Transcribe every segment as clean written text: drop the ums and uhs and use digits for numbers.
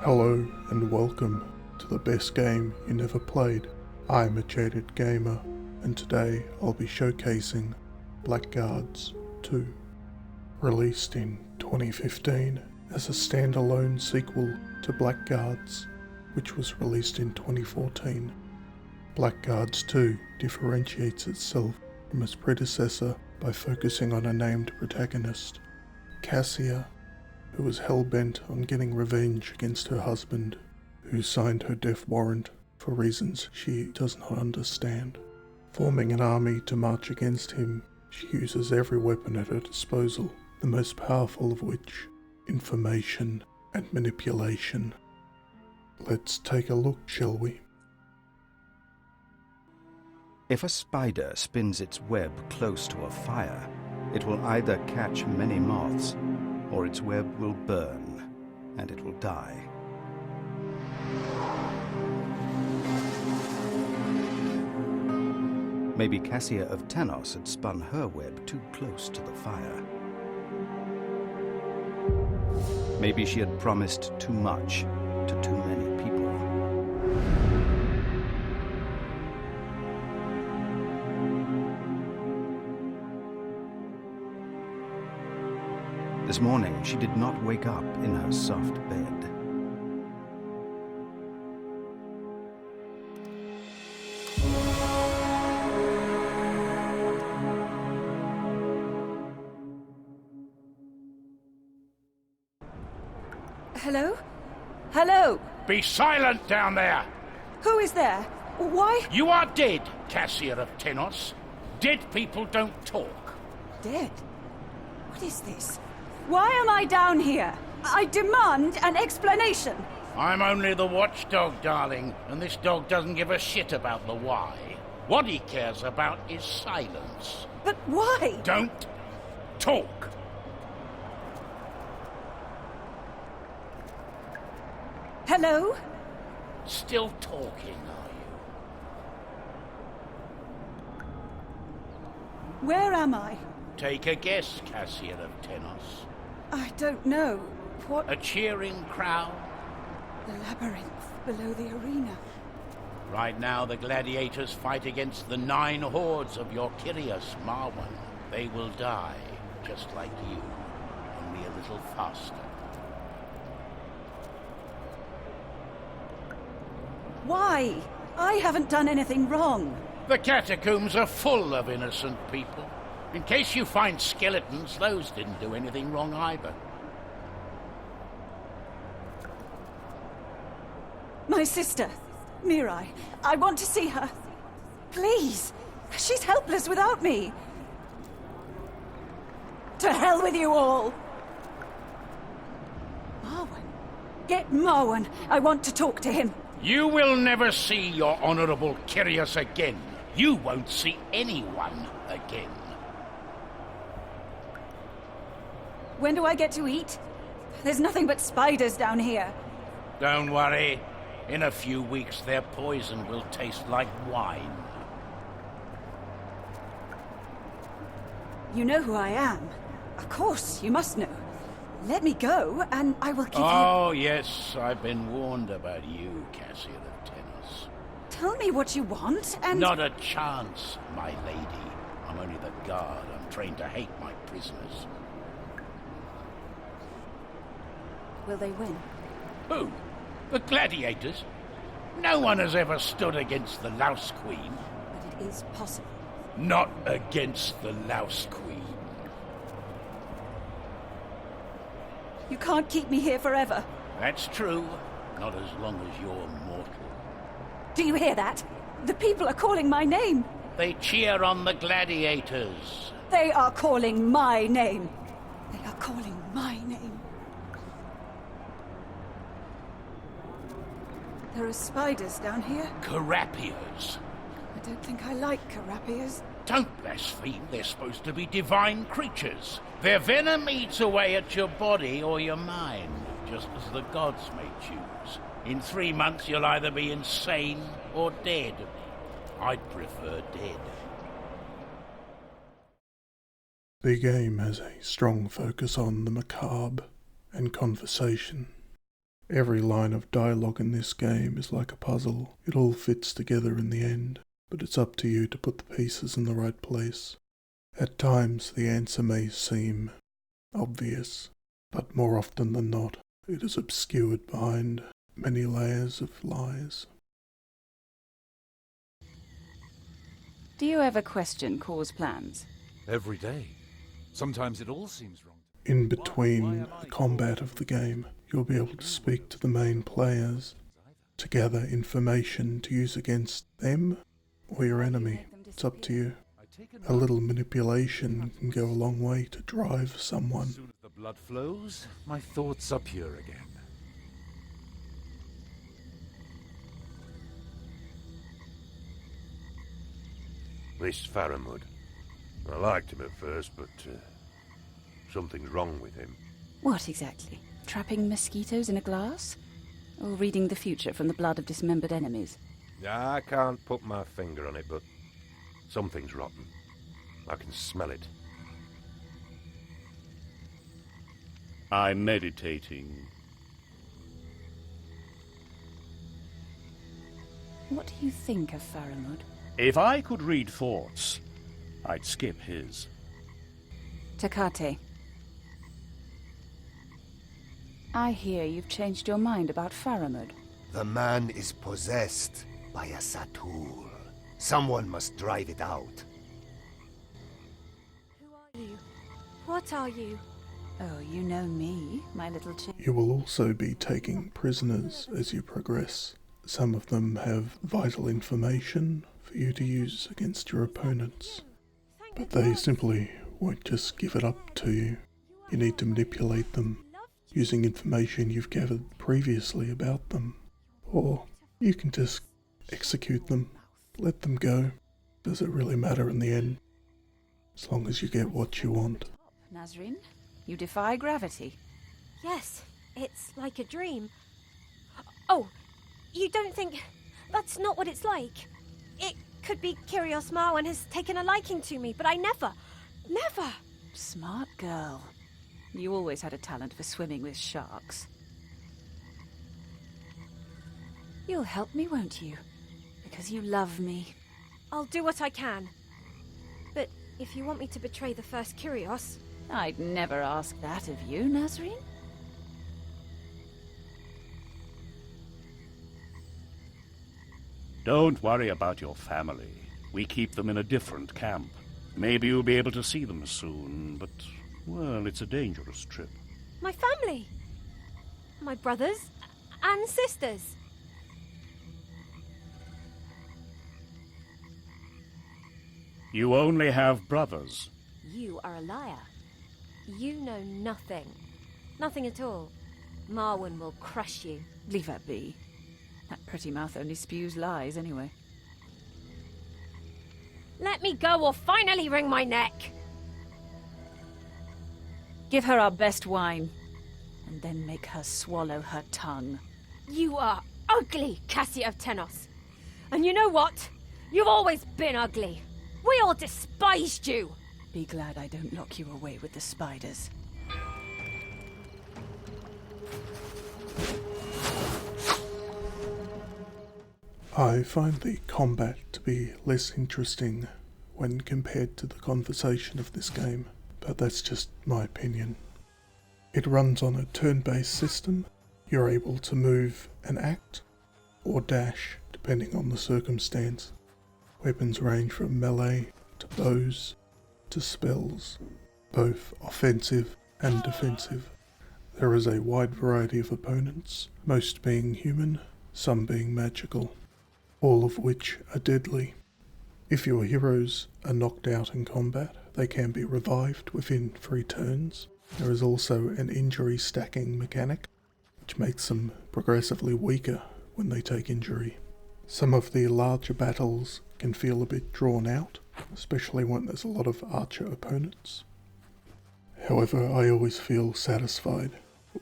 Hello and welcome to the best game you never played. I'm aJadedGamer and today I'll be showcasing Blackguards 2. Released in 2015 as a standalone sequel to Blackguards, which was released in 2014. Blackguards 2 differentiates itself from its predecessor by focusing on a named protagonist, Cassia, who was hell-bent on getting revenge against her husband, who signed her death warrant for reasons she does not understand. Forming an army to march against him, she uses every weapon at her disposal, the most powerful of which, information and manipulation. Let's take a look, shall we? If a spider spins its web close to a fire, it will either catch many moths, or its web will burn, and it will die. Maybe Cassia of Tenos had spun her web too close to the fire. Maybe she had promised too much to too many people. This morning, she did not wake up in her soft bed. Hello? Hello? Be silent down there! Who is there? Why? You are dead, Cassia of Tenos. Dead people don't talk. Dead? What is this? Why am I down here? I demand an explanation. I'm only the watchdog, darling, and this dog doesn't give a shit about the why. What he cares about is silence. But why? Don't talk. Hello? Still talking, are you? Where am I? Take a guess, Cassia of Tenos. I don't know. What? A cheering crowd? The labyrinth below the arena. Right now, the gladiators fight against the 9 hordes of your Kyrios, Marwan. They will die, just like you, only a little faster. Why? I haven't done anything wrong. The catacombs are full of innocent people. In case you find skeletons, those didn't do anything wrong either. My sister, Mirai. I want to see her. Please. She's helpless without me. To hell with you all. Marwan. Get Marwan. I want to talk to him. You will never see your honorable Kyrios again. You won't see anyone again. When do I get to eat? There's nothing but spiders down here. Don't worry. In a few weeks, their poison will taste like wine. You know who I am. Of course, you must know. Let me go, and I will give you... Oh, yes, I've been warned about you, Cassia of Tenos. Tell me what you want, and... Not a chance, my lady. I'm only the guard. I'm trained to hate my prisoners. Will they win? Who? The gladiators? No one has ever stood against the Louse Queen. But it is possible. Not against the Louse Queen. You can't keep me here forever. That's true. Not as long as you're mortal. Do you hear that? The people are calling my name. They cheer on the gladiators. They are calling my name. They are calling my name. There are spiders down here. Carapias. I don't think I like carapias. Don't blaspheme. They're supposed to be divine creatures. Their venom eats away at your body or your mind, just as the gods may choose. In 3 months, you'll either be insane or dead. I'd prefer dead. The game has a strong focus on the macabre and conversation. Every line of dialogue in this game is like a puzzle. It all fits together in the end, but it's up to you to put the pieces in the right place. At times the answer may seem obvious, but more often than not, it is obscured behind many layers of lies. Do you ever question Corps' plans? Every day. Sometimes it all seems wrong. In between the combat of the game, you'll be able to speak to the main players to gather information to use against them or your enemy. It's up to you. A little manipulation can go a long way to drive someone. As soon as the blood flows, my thoughts are pure again. This Faramud. I liked him at first, but something's wrong with him. What exactly? Trapping mosquitoes in a glass? Or reading the future from the blood of dismembered enemies? I can't put my finger on it, but something's rotten. I can smell it. I'm meditating. What do you think of Faramud? If I could read thoughts, I'd skip his. Takate. I hear you've changed your mind about Faramud. The man is possessed by a Satul. Someone must drive it out. Who are you? What are you? Oh, you know me, my little chick. You will also be taking prisoners as you progress. Some of them have vital information for you to use against your opponents, but they simply won't just give it up to you. You need to manipulate them using information you've gathered previously about them, or you can just execute them, let them go. Does it really matter in the end? As long as you get what you want. Nazrin, you defy gravity. Yes, it's like a dream. Oh, you don't think... That's not what it's like. It could be Kyrios Marwan has taken a liking to me, but I never... Smart girl. You always had a talent for swimming with sharks. You'll help me, won't you? Because you love me. I'll do what I can. But if you want me to betray the first Kyrios... I'd never ask that of you, Nazrin. Don't worry about your family. We keep them in a different camp. Maybe you'll be able to see them soon, but, well, it's a dangerous trip. My family! My brothers and sisters. You only have brothers. You are a liar. You know nothing. Nothing at all. Marwan will crush you. Leave her be. That pretty mouth only spews lies, anyway. Let me go or finally wring my neck! Give her our best wine, and then make her swallow her tongue. You are ugly, Cassie of Tenos. And you know what? You've always been ugly. We all despised you! Be glad I don't lock you away with the spiders. I find the combat to be less interesting when compared to the conversation of this game, but that's just my opinion. It runs on a turn-based system. You're able to move and act, or dash, depending on the circumstance. Weapons range from melee to bows to spells, both offensive and defensive. There is a wide variety of opponents, most being human, some being magical, all of which are deadly. If your heroes are knocked out in combat, they can be revived within 3 turns. There is also an injury stacking mechanic, which makes them progressively weaker when they take injury. Some of the larger battles can feel a bit drawn out, especially when there's a lot of archer opponents. However, I always feel satisfied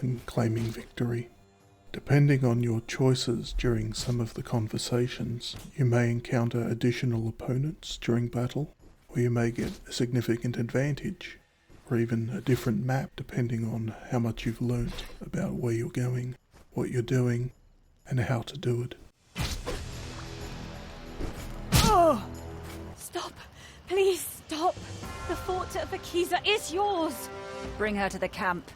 when claiming victory. Depending on your choices during some of the conversations, you may encounter additional opponents during battle, or you may get a significant advantage, or even a different map depending on how much you've learnt about where you're going. what you're doing, and how to do it. Oh! Stop! Please stop! The fort of Akiza is yours! Bring her to the camp.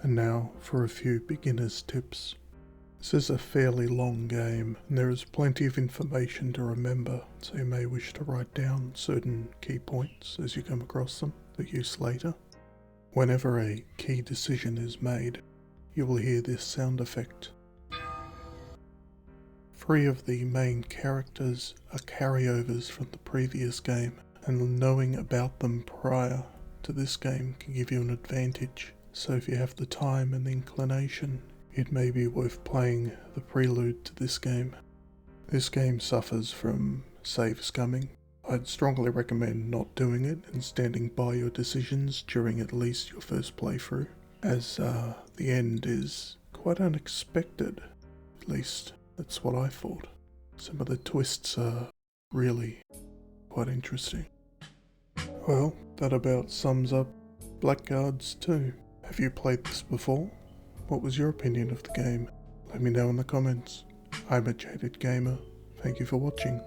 And now for a few beginner's tips. This is a fairly long game, and there is plenty of information to remember, so you may wish to write down certain key points as you come across them for use later. Whenever a key decision is made, you will hear this sound effect. 3 of the main characters are carryovers from the previous game, and knowing about them prior to this game can give you an advantage. So if you have the time and the inclination, it may be worth playing the prelude to this game. This game suffers from save scumming. I'd strongly recommend not doing it and standing by your decisions during at least your first playthrough, as the end is quite unexpected. At least that's what I thought. Some of the twists are really quite interesting. Well, that about sums up Blackguards 2. Have you played this before? What was your opinion of the game? Let me know in the comments. I'm aJadedGamer. Thank you for watching.